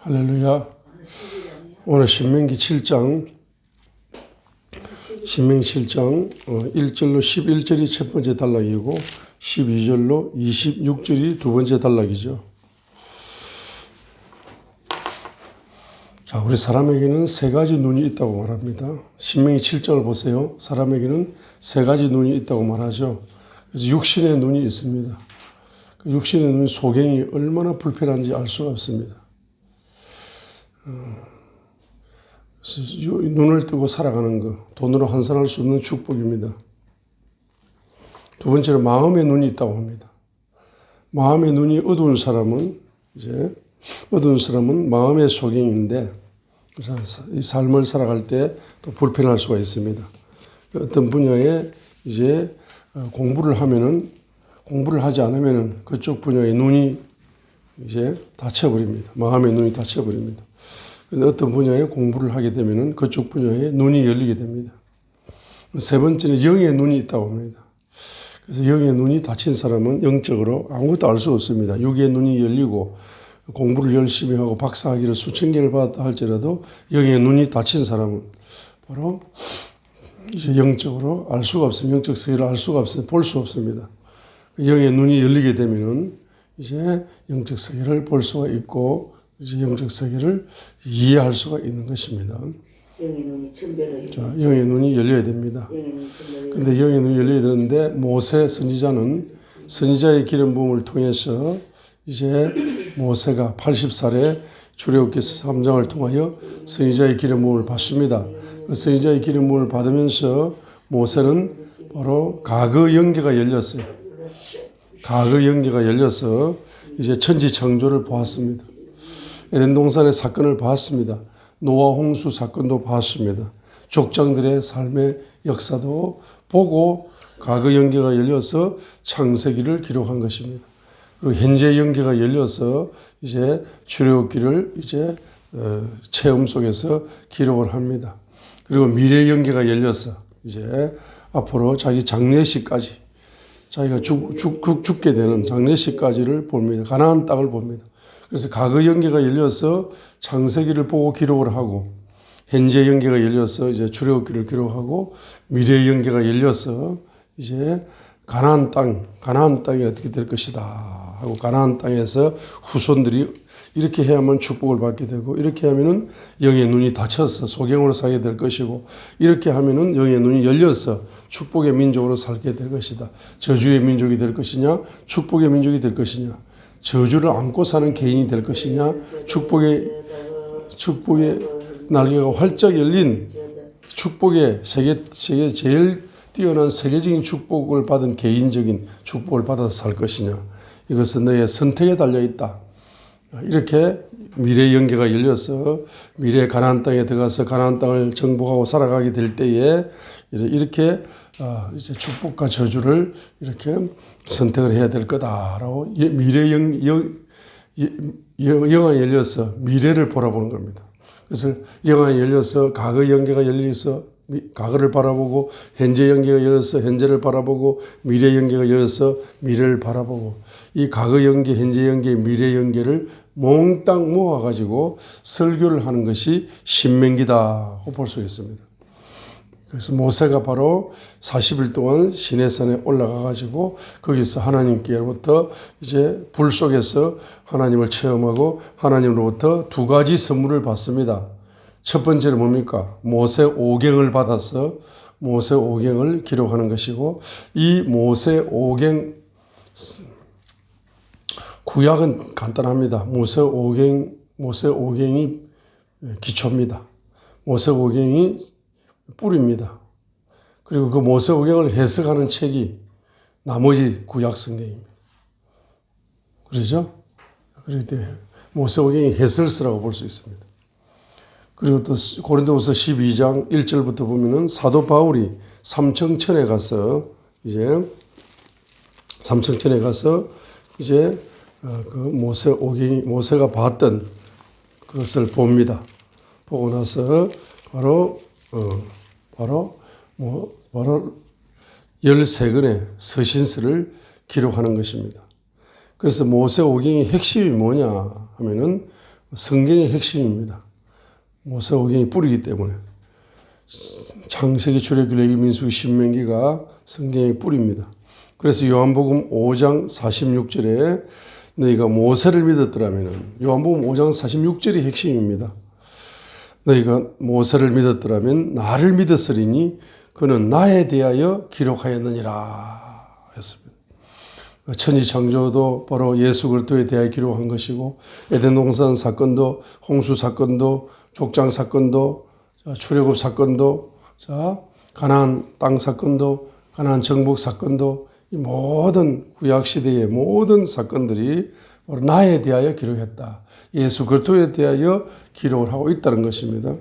할렐루야. 오늘 신명기 7장 1절로 11절이 첫 번째 단락이고 12절로 26절이 두 번째 단락이죠. 자, 우리 사람에게는 세 가지 눈이 있다고 말합니다. 신명기 7장을 보세요. 사람에게는 세 가지 눈이 있다고 말하죠. 그래서 육신의 눈이 있습니다. 그 육신의 눈 소경이 얼마나 불편한지 알 수가 없습니다. 그래서 눈을 뜨고 살아가는 것, 돈으로 환산할 수 없는 축복입니다. 두 번째로 마음의 눈이 있다고 합니다. 마음의 눈이 어두운 사람은 마음의 소경인데, 그래서 이 삶을 살아갈 때 또 불편할 수가 있습니다. 어떤 분야에 공부를 하지 않으면은 그쪽 분야의 눈이 닫혀버립니다. 마음의 눈이 닫혀버립니다. 어떤 분야에 공부를 하게 되면은 그쪽 분야에 눈이 열리게 됩니다. 세 번째는 영의 눈이 있다고 합니다. 그래서 영의 눈이 닫힌 사람은 영적으로 아무것도 알 수 없습니다. 육의 눈이 열리고 공부를 열심히 하고 박사학위를 수천 개를 받았다 할지라도 영의 눈이 닫힌 사람은 바로 영적으로 알 수가 없습니다. 영적 세계를 알 수가 없어요. 볼 수 없습니다. 영의 눈이 열리게 되면은 영적 세계를 볼 수가 있고 영적 세계를 이해할 수가 있는 것입니다. 영의 눈이 천대로 영의 눈이 열려야 됩니다. 그런데 영의 눈이 열려야 되는데 모세 선지자의 기름 부음을 통해서 모세가 80살에 출애굽기 3장을 통하여 선지자의 기름 부음을 받습니다. 그 선지자의 기름 부음을 받으면서 모세는 바로 과거 영계가 열렸어요. 과거 영계가 열려서 천지 창조를 보았습니다. 에덴 동산의 사건을 봤습니다. 노아 홍수 사건도 봤습니다. 족장들의 삶의 역사도 보고 과거 영계가 열려서 창세기를 기록한 것입니다. 그리고 현재 영계가 열려서 출애굽기를 체험 속에서 기록을 합니다. 그리고 미래 영계가 열려서 앞으로 자기 장례식까지 자기가 죽게 되는 장례식까지를 봅니다. 가나안 땅을 봅니다. 그래서 과거 영계가 열려서 창세기를 보고 기록을 하고 현재 영계가 열려서 출애굽기를 기록하고 미래 영계가 열려서 가나안 땅이 어떻게 될 것이다 하고 가나안 땅에서 후손들이 이렇게 해야만 축복을 받게 되고 이렇게 하면은 영의 눈이 닫혀서 소경으로 살게 될 것이고 이렇게 하면은 영의 눈이 열려서 축복의 민족으로 살게 될 것이다. 저주의 민족이 될 것이냐 축복의 민족이 될 것이냐 저주를 안고 사는 개인이 될 것이냐 축복의 날개가 활짝 열린 축복의 세계 제일 뛰어난 세계적인 축복을 받은 개인적인 축복을 받아서 살 것이냐 이것은 너의 선택에 달려있다. 이렇게 미래 영계가 열려서 미래 가나안 땅에 들어가서 가나안 땅을 정복하고 살아가게 될 때에 이렇게 축복과 저주를 이렇게 선택을 해야 될 거다라고 미래 영안이 열려서 미래를 바라보는 겁니다. 그래서 영안이 열려서 과거 영계가 열려서 과거를 바라보고 현재 영계가 열려서 현재를 바라보고 미래 영계가 열려서 미래를 바라보고 이 과거 영계, 현재 영계, 미래 영계를 몽땅 모아가지고 설교를 하는 것이 신명기다고 볼 수 있습니다. 그래서 모세가 바로 40일 동안 시내산에 올라가가지고 거기서 하나님께로부터 불 속에서 하나님을 체험하고 하나님으로부터 두 가지 선물을 받습니다. 첫 번째는 뭡니까? 모세 오경을 받아서 모세 오경을 기록하는 것이고 이 모세 오경 구약은 간단합니다. 모세 오경이 기초입니다. 모세 오경이 뿌리입니다. 그리고 그 모세 오경을 해석하는 책이 나머지 구약 성경입니다. 그러죠? 그럴 때 모세 오경이 해설서라고 볼 수 있습니다. 그리고 또 고린도후서 12장 1절부터 보면은 사도 바울이 삼청천에 가서 그 모세가 봤던 그것을 봅니다. 보고 나서 바로 13권의 서신서를 기록하는 것입니다. 그래서 모세 오경의 핵심이 뭐냐 하면은 성경의 핵심입니다. 모세오경이 뿌리기 때문에. 창세기, 출애굽기, 레위기, 민수기, 신명기가 성경의 뿌리입니다. 그래서 요한복음 5장 46절에 너희가 모세를 믿었더라면, 요한복음 5장 46절이 핵심입니다. 너희가 모세를 믿었더라면 나를 믿었으리니 그는 나에 대하여 기록하였느니라 했습니다. 천지창조도 바로 예수 그리스도에 대하여 기록한 것이고, 에덴 동산 사건도, 홍수 사건도, 족장 사건도, 출애굽 사건도, 가나안 땅 사건도, 가나안 정복 사건도, 이 모든 구약 시대의 모든 사건들이 바로 나에 대하여 기록했다. 예수 그리스도에 대하여 기록을 하고 있다는 것입니다.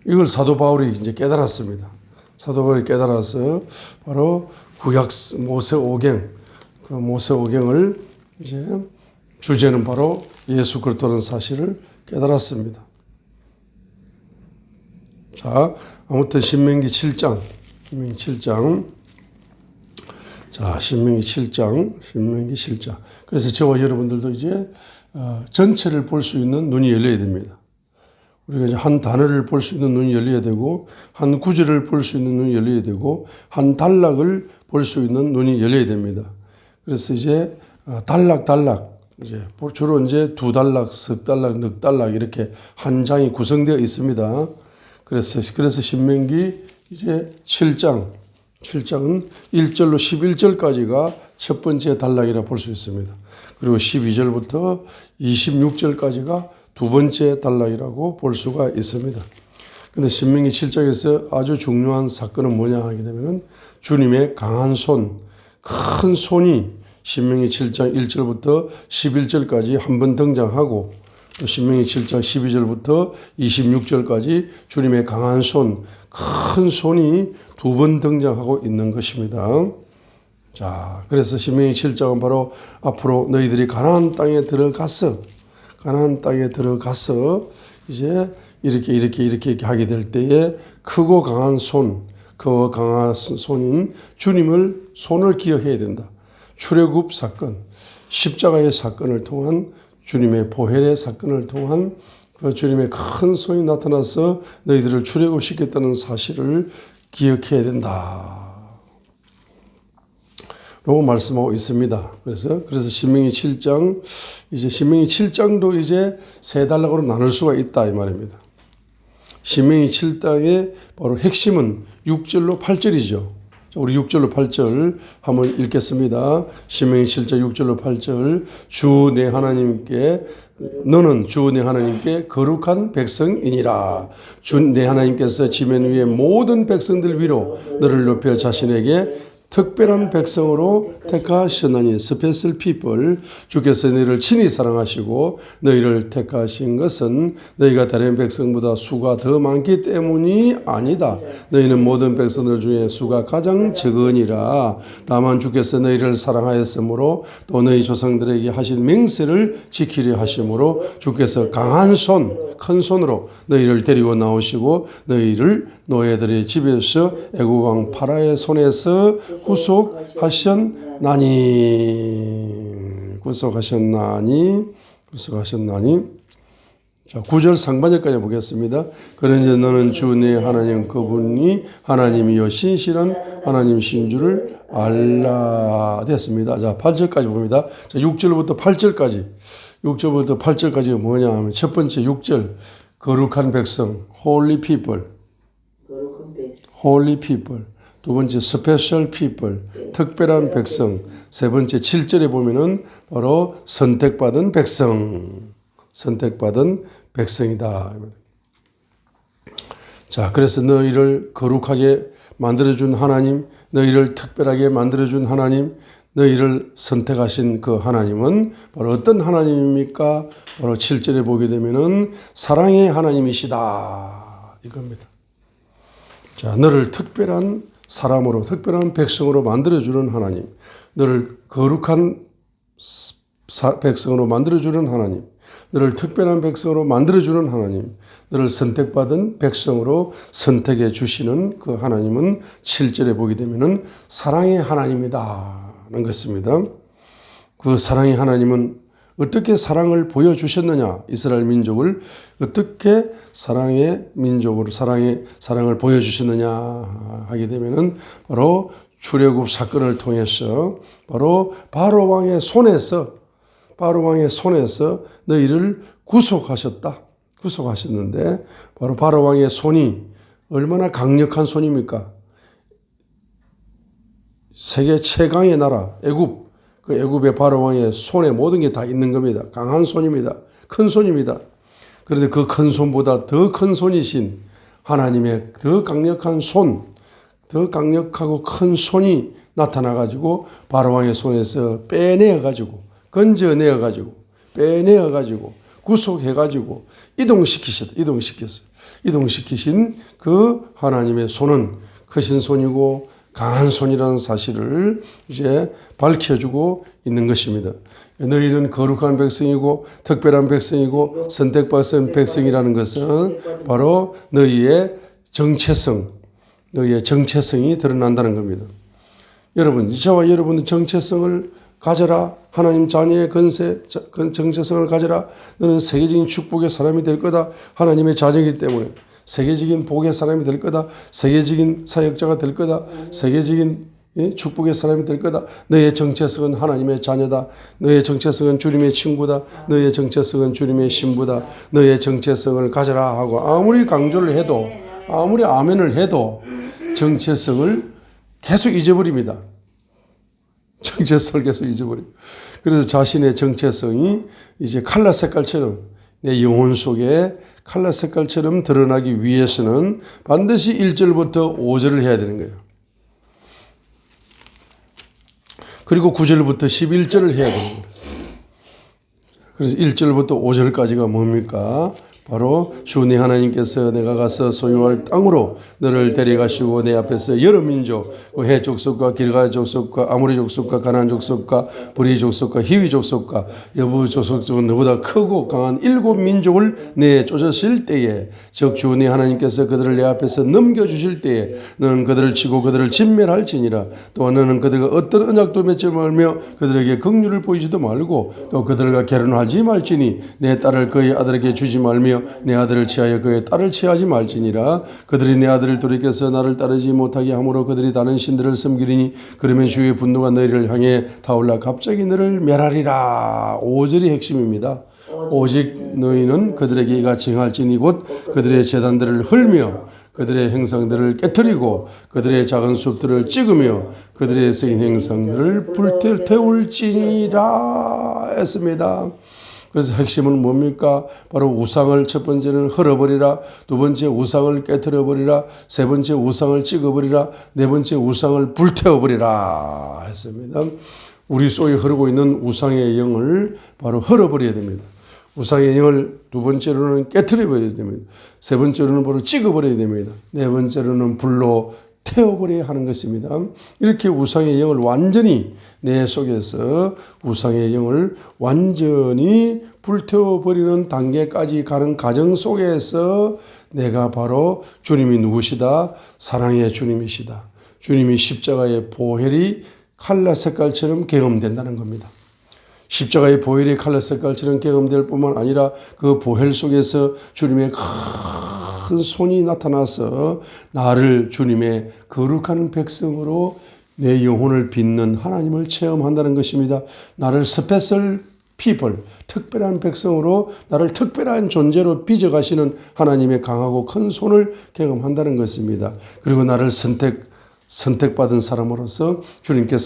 이걸 사도 바울이 이제 깨달았습니다. 사도 바울이 깨달아서 바로 구약 모세오경, 그 모세오경을 이제 주제는 바로 예수 그리스도라는 사실을 깨달았습니다. 자, 아무튼 신명기 7장. 자, 신명기 7장. 그래서 저와 여러분들도 이제 전체를 볼 수 있는 눈이 열려야 됩니다. 우리가 이제 한 단어를 볼 수 있는 눈이 열려야 되고, 한 구절을 볼 수 있는 눈이 열려야 되고, 한 단락을 볼 수 있는 눈이 열려야 됩니다. 그래서 이제 단락 이제 주로 이제 2단락, 석 단락, 넉 단락 이렇게 한 장이 구성되어 있습니다. 그래서 신명기 이제 7장은 1절로 11절까지가 첫 번째 단락이라 볼 수 있습니다. 그리고 12절부터 26절까지가 두 번째 단락이라고 볼 수가 있습니다. 근데 신명기 7장에서 아주 중요한 사건은 뭐냐 하게 되면은 주님의 강한 손, 큰 손이 신명기 7장 1절부터 11절까지 한 번 등장하고, 또 신명기 7장 12절부터 26절까지 주님의 강한 손, 큰 손이 두 번 등장하고 있는 것입니다. 자, 그래서 신명기 7장은 바로 앞으로 너희들이 가나안 땅에 들어가서 이제 이렇게 하게 될 때에 크고 강한 손, 그 강한 손인 주님을 손을 기억해야 된다. 출애굽 사건, 십자가의 사건을 통한 주님의 보혈의 사건을 통한 그 주님의 큰 손이 나타나서 너희들을 출애굽시켰다는 사실을 기억해야 된다. 라고 말씀하고 있습니다. 그래서 신명기 7장, 이제 신명기 7장도 이제 세 단락으로 나눌 수가 있다 이 말입니다. 신명기 7장의 바로 핵심은 6절로 8절이죠. 우리 6절로 8절 한번 읽겠습니다. 신명기 7장 6절로 8절. 주 내 하나님께 너는 주 내 하나님께 거룩한 백성이니라. 주 내 하나님께서 지면 위의 모든 백성들 위로 너를 높여 자신에게 특별한 백성으로 택하셨나니, 스페셜 피플. 주께서 너희를 친히 사랑하시고 너희를 택하신 것은 너희가 다른 백성보다 수가 더 많기 때문이 아니다. 너희는 모든 백성들 중에 수가 가장 적으니라. 다만 주께서 너희를 사랑하였으므로 또 너희 조상들에게 하신 맹세를 지키려 하심으로 주께서 강한 손, 큰 손으로 너희를 데리고 나오시고 너희를 노예들의 집에서 애굽 왕 파라의 손에서 구속하셨나니. 자, 9절 상반절까지 보겠습니다. 그러니 너는 주 내 하나님 그분이 하나님이여 신실한 하나님이신 줄을 알라. 됐습니다. 자, 8절까지 봅니다. 자, 6절부터 8절까지가 뭐냐 하면 첫 번째 6절 거룩한 백성, holy people. 두 번째 special people, 특별한 백성. 세 번째 7절에 보면은 바로 선택받은 백성이다. 자, 그래서 너희를 거룩하게 만들어준 하나님, 너희를 특별하게 만들어준 하나님, 너희를 선택하신 그 하나님은 바로 어떤 하나님입니까? 바로 7절에 보게 되면은 사랑의 하나님이시다. 이겁니다. 자, 너를 특별한 사람으로, 특별한 백성으로 만들어주는 하나님, 너를 거룩한 백성으로 만들어주는 하나님, 너를 특별한 백성으로 만들어주는 하나님, 너를 선택받은 백성으로 선택해 주시는 그 하나님은 7절에 보게 되면은 사랑의 하나님이다는 것입니다. 그 사랑의 하나님은 어떻게 사랑을 보여주셨느냐. 이스라엘 민족을 어떻게 사랑의 민족으로 사랑을 보여주셨느냐 하게 되면은 바로 출애굽 사건을 통해서 바로 바로 왕의 손에서 너희를 구속하셨는데 바로 왕의 손이 얼마나 강력한 손입니까? 세계 최강의 나라 애굽, 그 애굽의 바로 왕의 손에 모든 게 다 있는 겁니다. 강한 손입니다. 큰 손입니다. 그런데 그 큰 손보다 더 큰 손이신 하나님의 더 강력한 손, 더 강력하고 큰 손이 나타나가지고 바로 왕의 손에서 빼내어가지고 건져내어가지고 빼내어가지고 구속해가지고 이동시키신 그 하나님의 손은 크신 손이고 강한 손이라는 사실을 이제 밝혀주고 있는 것입니다. 너희는 거룩한 백성이고 특별한 백성이고 선택받은 백성이라는 것은 바로 너희의 정체성이 드러난다는 겁니다. 여러분, 저와 여러분의 정체성을 가져라. 하나님 자녀의 정체성을 가져라. 너는 세계적인 축복의 사람이 될 거다. 하나님의 자녀이기 때문에 세계적인 복의 사람이 될 거다. 세계적인 사역자가 될 거다. 세계적인 축복의 사람이 될 거다. 너의 정체성은 하나님의 자녀다. 너의 정체성은 주님의 친구다. 너의 정체성은 주님의 신부다. 너의 정체성을 가져라 하고 아무리 강조를 해도 아무리 아멘을 해도 정체성을 계속 잊어버립니다. 정체성을 계속 잊어버려요. 그래서 자신의 정체성이 이제 칼라 색깔처럼 내 영혼 속에 칼라 색깔처럼 드러나기 위해서는 반드시 1절부터 5절을 해야 되는 거예요. 그리고 9절부터 11절을 해야 되는 거예요. 그래서 1절부터 5절까지가 뭡니까? 바로 주 네 하나님께서 내가 가서 소유할 땅으로 너를 데려가시고 내 앞에서 여러 민족, 해 족속과 길가 족속과 아모리 족속과 가나안 족속과 브리 족속과 히위 족속과 여부 족속은 너보다 크고 강한 7 민족을 내 쫓으실 때에 즉 주 네 하나님께서 그들을 내 앞에서 넘겨주실 때에 너는 그들을 치고 그들을 진멸할지니라. 또한 너는 그들과 어떤 언약도 맺지 말며 그들에게 긍휼을 보이지도 말고 또 그들과 결혼하지 말지니 내 딸을 그의 아들에게 주지 말며 내 아들을 취하여 그의 딸을 취하지 말지니라. 그들이 내 아들을 돌이켜서 나를 따르지 못하게 하므로 그들이 다른 신들을 섬기리니 그러면 주의 분노가 너희를 향해 타올라 갑자기 너를 멸하리라. 5절이 핵심입니다. 오직 너희는 그들에게 이같이 행할지니 곧 그들의 제단들을 헐며 그들의 행상들을 깨뜨리고 그들의 작은 숲들을 찍으며 그들의 새긴 행상들을 불태울지니라 했습니다. 그래서 핵심은 뭡니까? 바로 우상을 첫 번째는 헐어버리라. 두 번째 우상을 깨뜨려버리라. 세 번째 우상을 찍어버리라. 네 번째 우상을 불태워버리라 했습니다. 우리 속에 흐르고 있는 우상의 영을 바로 헐어버려야 됩니다. 우상의 영을 두 번째로는 깨뜨려버려야 됩니다. 세 번째로는 바로 찍어버려야 됩니다. 네 번째로는 불로 태워버려야 하는 것입니다. 이렇게 우상의 영을 완전히 내 속에서 우상의 영을 완전히 불태워버리는 단계까지 가는 과정 속에서 내가 바로 주님이 누구시다? 사랑의 주님이시다. 주님이 십자가의 보혈이 칼라 색깔처럼 경험된다는 겁니다. 십자가의 보혈이 칼라 색깔처럼 경험될 뿐만 아니라 그 보혈 속에서 주님의 큰 손이 나타나서 나를 주님의 거룩한 백성으로 내 영혼을 빚는 하나님을 체험한다는 것입니다. 나를 스페셜 피플, 특별한 백성으로 나를 특별한 존재로 빚어가시는 하나님의 강하고 큰 손을 경험한다는 것입니다. 그리고 나를 선택받은 사람으로서 주님께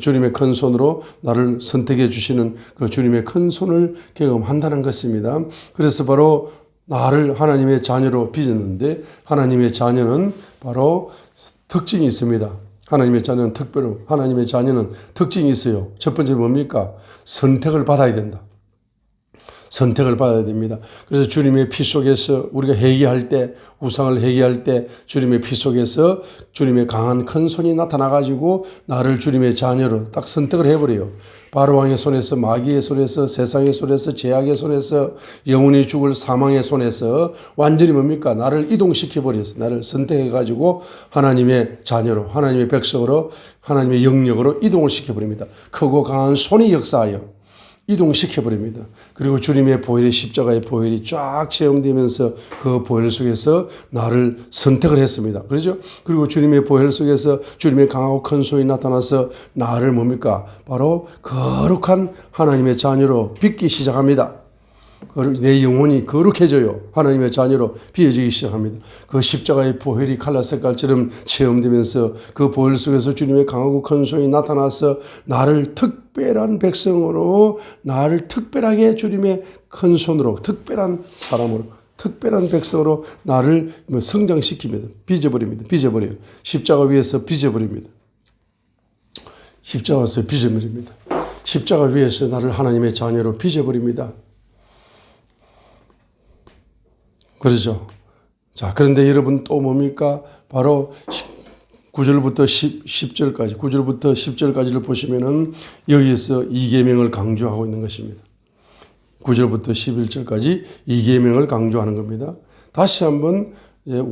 주님의 큰 손으로 나를 선택해 주시는 그 주님의 큰 손을 경험한다는 것입니다. 그래서 바로 나를 하나님의 자녀로 빚었는데 하나님의 자녀는 바로 특징이 있습니다. 하나님의 자녀는 특징이 있어요. 첫 번째 뭡니까? 선택을 받아야 된다. 선택을 받아야 됩니다. 그래서 주님의 피 속에서 우리가 회개할 때, 우상을 회개할 때 주님의 피 속에서 주님의 강한 큰 손이 나타나가지고 나를 주님의 자녀로 딱 선택을 해버려요. 바로왕의 손에서, 마귀의 손에서, 세상의 손에서, 제약의 손에서, 영원히 죽을 사망의 손에서 완전히 뭡니까? 나를 이동시켜버렸어. 나를 선택해가지고 하나님의 자녀로, 하나님의 백성으로, 하나님의 영역으로 이동을 시켜버립니다. 크고 강한 손이 역사하여 이동시켜버립니다. 그리고 주님의 보혈이 십자가의 보혈이 쫙 체험되면서 그 보혈 속에서 나를 선택을 했습니다. 그렇죠? 그리고 주님의 보혈 속에서 주님의 강하고 큰 손이 나타나서 나를 뭡니까? 바로 거룩한 하나님의 자녀로 빚기 시작합니다. 내 영혼이 거룩해져요. 하나님의 자녀로 빚어지기 시작합니다. 그 십자가의 보혈이 칼라 색깔처럼 체험되면서 그 보혈 속에서 주님의 강하고 큰 손이 나타나서 나를 특별한 백성으로, 나를 특별하게 주님의 큰 손으로, 특별한 사람으로, 특별한 백성으로 나를 성장시킵니다. 빚어버립니다. 빚어버려요. 십자가 위에서 빚어버립니다. 십자가에서 빚어버립니다. 십자가 위에서 나를 하나님의 자녀로 빚어버립니다. 그러죠. 자, 그런데 여러분 또 뭡니까? 바로 9절부터 10절까지, 9절부터 10절까지를 보시면은 여기에서 이계명을 강조하고 있는 것입니다. 9절부터 11절까지 이계명을 강조하는 겁니다. 다시 한번 이제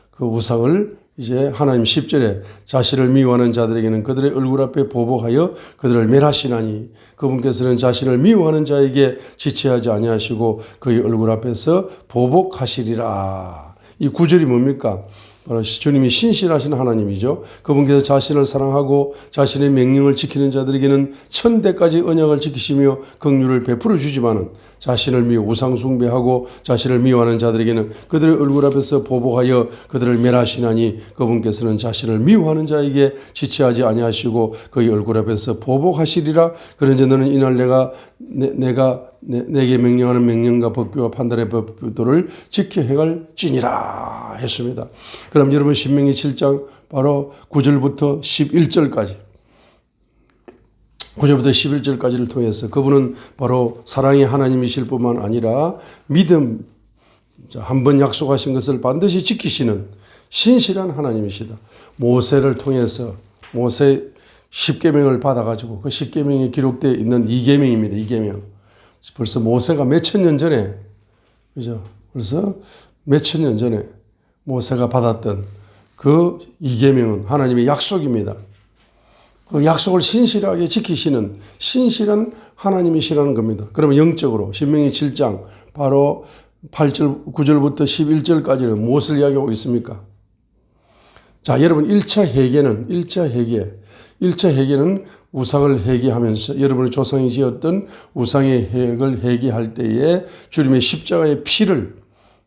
그 우상을 이제 하나님 10절에 자신을 미워하는 자들에게는 그들의 얼굴 앞에 보복하여 그들을 멸하시나니 그분께서는 자신을 미워하는 자에게 지체하지 아니하시고 그의 얼굴 앞에서 보복하시리라. 이 구절이 뭡니까? 바로 주님이 신실하신 하나님이죠. 그분께서 자신을 사랑하고 자신의 명령을 지키는 자들에게는 천대까지 언약을 지키시며 긍휼을 베풀어 주지만은 자신을 우상 숭배하고 자신을 미워하는 자들에게는 그들의 얼굴 앞에서 보복하여 그들을 멸하시나니 그분께서는 자신을 미워하는 자에게 지체하지 아니하시고 그의 얼굴 앞에서 보복하시리라. 그런지 너는 이날 내게 명령하는 명령과 법규와 판단의 법도를 지켜 행할지니라 했습니다. 그럼 여러분 신명기 7장 바로 9절부터 11절까지 9절부터 11절까지를 통해서 그분은 바로 사랑의 하나님이실 뿐만 아니라 믿음, 한번 약속하신 것을 반드시 지키시는 신실한 하나님이시다. 모세를 통해서 모세 10계명을 받아가지고 그 10계명이 기록되어 있는 2계명입니다. 2계명. 벌써 모세가 몇천 년 전에, 그죠? 벌써 몇천 년 전에 모세가 받았던 그 2계명은 하나님의 약속입니다. 그 약속을 신실하게 지키시는 신실한 하나님이시라는 겁니다. 그러면 영적으로 신명기 7장 바로 8절, 9절부터 11절까지는 무엇을 이야기하고 있습니까? 자, 여러분 1차 회개는 우상을 회개하면서 여러분의 조상이 지었던 우상의 핵을 회개할 때에 주님의 십자가의 피를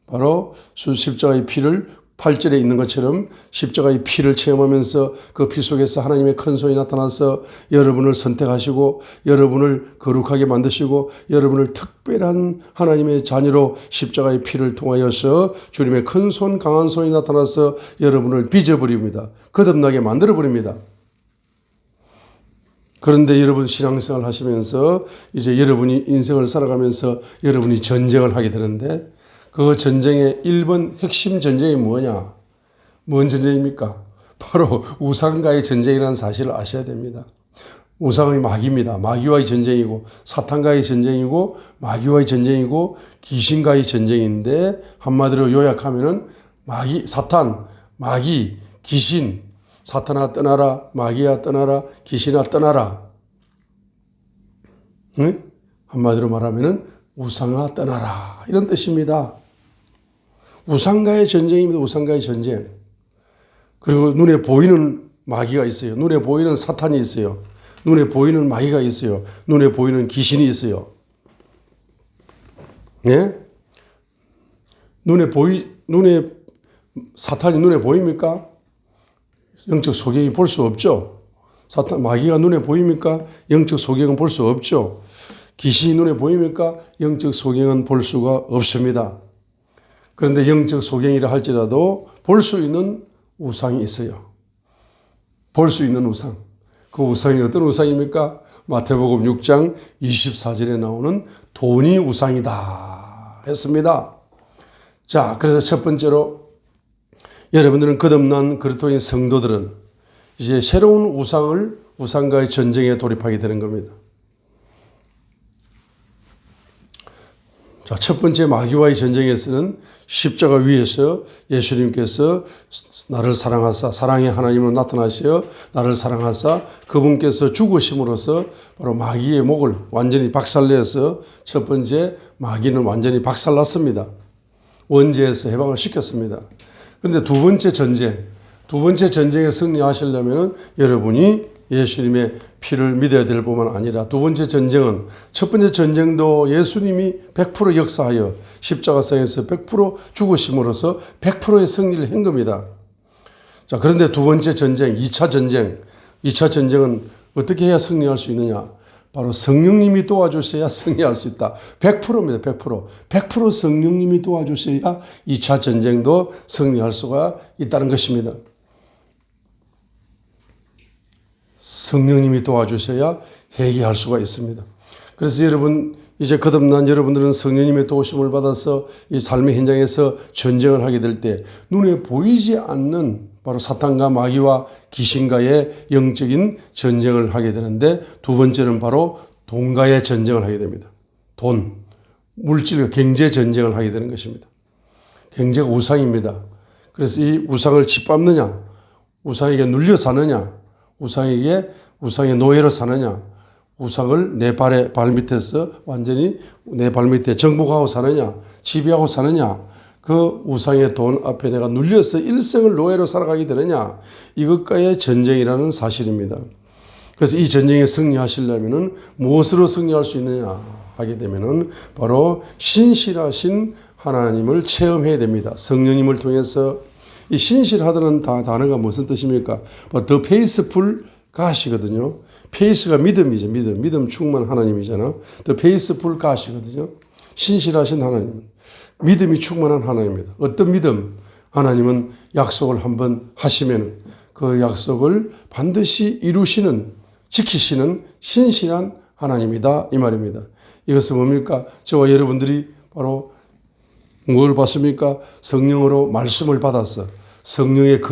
바로 십자가의 피를 8절에 있는 것처럼 십자가의 피를 체험하면서 그 피 속에서 하나님의 큰 손이 나타나서 여러분을 선택하시고 여러분을 거룩하게 만드시고 여러분을 특별한 하나님의 자녀로 십자가의 피를 통하여서 주님의 큰 손, 강한 손이 나타나서 여러분을 빚어버립니다. 거듭나게 만들어버립니다. 그런데 여러분 신앙생활 하시면서 이제 여러분이 인생을 살아가면서 여러분이 전쟁을 하게 되는데 그 전쟁의 1번 핵심 전쟁이 뭐냐? 뭔 전쟁입니까? 바로 우상과의 전쟁이라는 사실을 아셔야 됩니다. 우상의 마귀입니다. 마귀와의 전쟁이고 사탄과의 전쟁이고 마귀와의 전쟁이고 귀신과의 전쟁인데 한마디로 요약하면은 사탄, 마귀, 귀신, 사탄아 떠나라, 마귀야 떠나라, 귀신아 떠나라. 응? 한마디로 말하면은 우상아 떠나라 이런 뜻입니다. 우상과의 전쟁입니다. 우상과의 전쟁. 그리고 눈에 보이는 마귀가 있어요. 눈에 보이는 사탄이 있어요. 눈에 보이는 마귀가 있어요. 눈에 보이는 귀신이 있어요. 네? 사탄이 눈에 보입니까? 영적 소경이 볼 수 없죠. 마귀가 눈에 보입니까? 영적 소경은 볼 수 없죠. 귀신이 눈에 보입니까? 영적 소경은 볼 수가 없습니다. 그런데 영적 소경이라 할지라도 볼 수 있는 우상이 있어요. 볼 수 있는 우상. 그 우상이 어떤 우상입니까? 마태복음 6장 24절에 나오는 돈이 우상이다 했습니다. 자, 그래서 첫 번째로 여러분들은 거듭난 그리스도인 성도들은 이제 새로운 우상과의 전쟁에 돌입하게 되는 겁니다. 자, 첫 번째 마귀와의 전쟁에서는 십자가 위에서 예수님께서 나를 사랑하사 사랑의 하나님으로 나타나시어 나를 사랑하사 그분께서 죽으심으로써 바로 마귀의 목을 완전히 박살내서 첫 번째 마귀는 완전히 박살났습니다. 원죄에서 해방을 시켰습니다. 그런데 두 번째 전쟁에 승리하시려면 여러분이 예수님의 피를 믿어야 될 뿐만 아니라 두 번째 전쟁은 첫 번째 전쟁도 예수님이 100% 역사하여 십자가상에서 100% 죽으심으로써 100%의 승리를 한 겁니다. 자, 그런데 두 번째 전쟁, 2차 전쟁은 어떻게 해야 승리할 수 있느냐? 바로 성령님이 도와주셔야 승리할 수 있다. 100%입니다. 100%. 100% 성령님이 도와주셔야 2차 전쟁도 승리할 수가 있다는 것입니다. 성령님이 도와주셔야 회개할 수가 있습니다. 그래서 여러분, 이제 거듭난 여러분들은 성령님의 도우심을 받아서 이 삶의 현장에서 전쟁을 하게 될 때 눈에 보이지 않는 바로 사탄과 마귀와 귀신과의 영적인 전쟁을 하게 되는데, 두 번째는 바로 돈과의 전쟁을 하게 됩니다. 돈, 물질, 경제 전쟁을 하게 되는 것입니다. 경제가 우상입니다. 그래서 이 우상을 짓밟느냐, 우상에게 눌려 사느냐, 우상의 노예로 사느냐, 우상을 내 발 밑에서 완전히 내 발 밑에 정복하고 사느냐, 지배하고 사느냐, 그 우상의 돈 앞에 내가 눌려서 일생을 노예로 살아가게 되느냐, 이것과의 전쟁이라는 사실입니다. 그래서 이 전쟁에 승리하시려면 무엇으로 승리할 수 있느냐 하게 되면은 바로 신실하신 하나님을 체험해야 됩니다. 성령님을 통해서. 이 신실하다는 단어가 무슨 뜻입니까? The faithful God이거든요. 페이스가 믿음이죠. 믿음 충만 하나님이잖아. The faithful God이거든요. 신실하신 하나님. 믿음이 충만한 하나님입니다. 어떤 믿음? 하나님은 약속을 한번 하시면 그 약속을 반드시 지키시는 신실한 하나님이다. 이 말입니다. 이것은 뭡니까? 저와 여러분들이 바로 뭘 받습니까? 성령으로 말씀을 받아서 성령의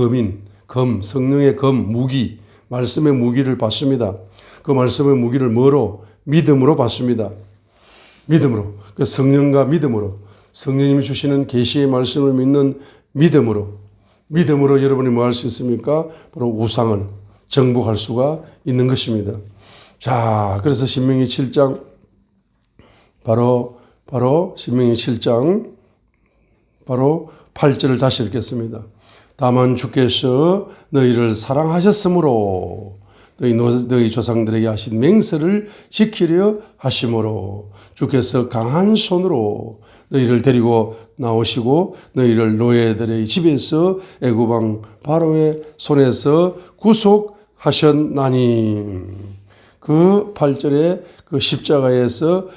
성령의 무기, 말씀의 무기를 받습니다. 그 말씀의 무기를 뭐로? 믿음으로 받습니다. 믿음으로. 그 성령과 믿음으로. 성령님이 주시는 계시의 말씀을 믿는 믿음으로 여러분이 뭐 할 수 있습니까? 바로 우상을 정복할 수가 있는 것입니다. 자, 그래서 신명기 7장, 바로 신명기 7장, 바로 8절을 다시 읽겠습니다. 다만 주께서 너희를 사랑하셨으므로 너희 조상들에게 하신 맹세를 지키려 하심으로 주께서 강한 손으로 너희를 데리고 나오시고 너희를 노예들의 집에서 애굽 왕 바로의 손에서 구속하셨나니. 그 8절에 그 십자가에서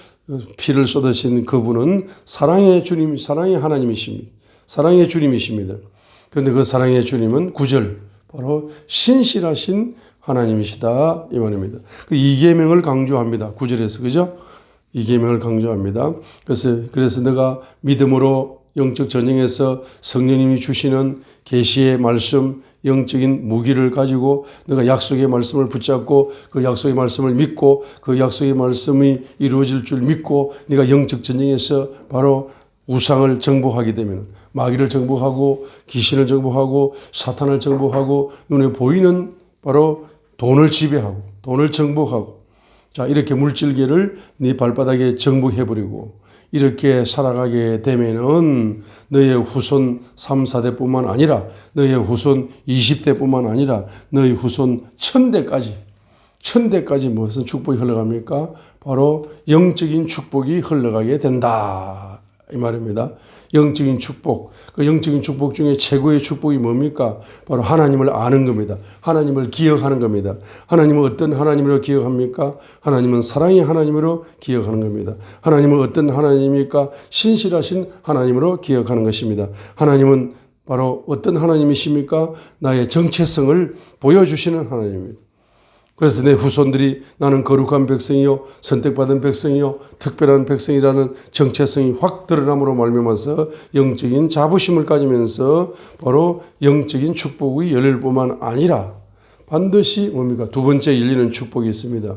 피를 쏟으신 그분은 사랑의 주님, 사랑의 하나님이십니다. 사랑의 주님이십니다. 그런데 그 사랑의 주님은 9절, 바로 신실하신 하나님이시다 이 말입니다. 그 이계명을 강조합니다. 9절에서, 그죠? 이계명을 강조합니다. 그래서 내가 믿음으로 영적 전쟁에서 성령님이 주시는 계시의 말씀, 영적인 무기를 가지고 내가 약속의 말씀을 붙잡고 그 약속의 말씀을 믿고 그 약속의 말씀이 이루어질 줄 믿고 네가 영적 전쟁에서 바로 우상을 정복하게 되면, 마귀를 정복하고 귀신을 정복하고 사탄을 정복하고 눈에 보이는 바로 돈을 지배하고 돈을 정복하고, 자, 이렇게 물질계를 네 발바닥에 정복해버리고 이렇게 살아가게 되면은 너의 후손 3, 4대뿐만 아니라 너의 후손 20대뿐만 아니라 너의 후손 1000대까지 무슨 축복이 흘러갑니까? 바로 영적인 축복이 흘러가게 된다 이 말입니다. 영적인 축복. 그 영적인 축복 중에 최고의 축복이 뭡니까? 바로 하나님을 아는 겁니다. 하나님을 기억하는 겁니다. 하나님은 어떤 하나님으로 기억합니까? 하나님은 사랑의 하나님으로 기억하는 겁니다. 하나님은 어떤 하나님입니까? 신실하신 하나님으로 기억하는 것입니다. 하나님은 바로 어떤 하나님이십니까? 나의 정체성을 보여주시는 하나님입니다. 그래서 내 후손들이 나는 거룩한 백성이요 선택받은 백성이요 특별한 백성이라는 정체성이 확 드러남으로 말미암아서 영적인 자부심을 가지면서 바로 영적인 축복이 열릴 뿐만 아니라 반드시 뭡니까? 두 번째 열리는 축복이 있습니다.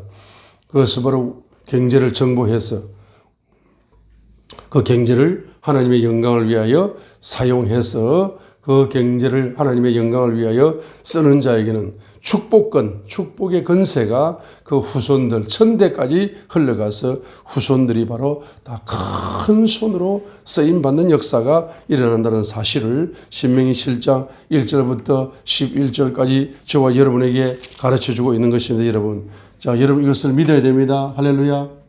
그것은 바로 경제를 정복해서 그 경제를 하나님의 영광을 위하여 사용해서 그 경제를 하나님의 영광을 위하여 쓰는 자에게는 축복의 건세가 그 후손들 천대까지 흘러가서 후손들이 바로 다 큰 손으로 쓰임받는 역사가 일어난다는 사실을 신명기 7장 1절부터 11절까지 저와 여러분에게 가르쳐주고 있는 것입니다. 여러분, 자, 여러분 이것을 믿어야 됩니다. 할렐루야.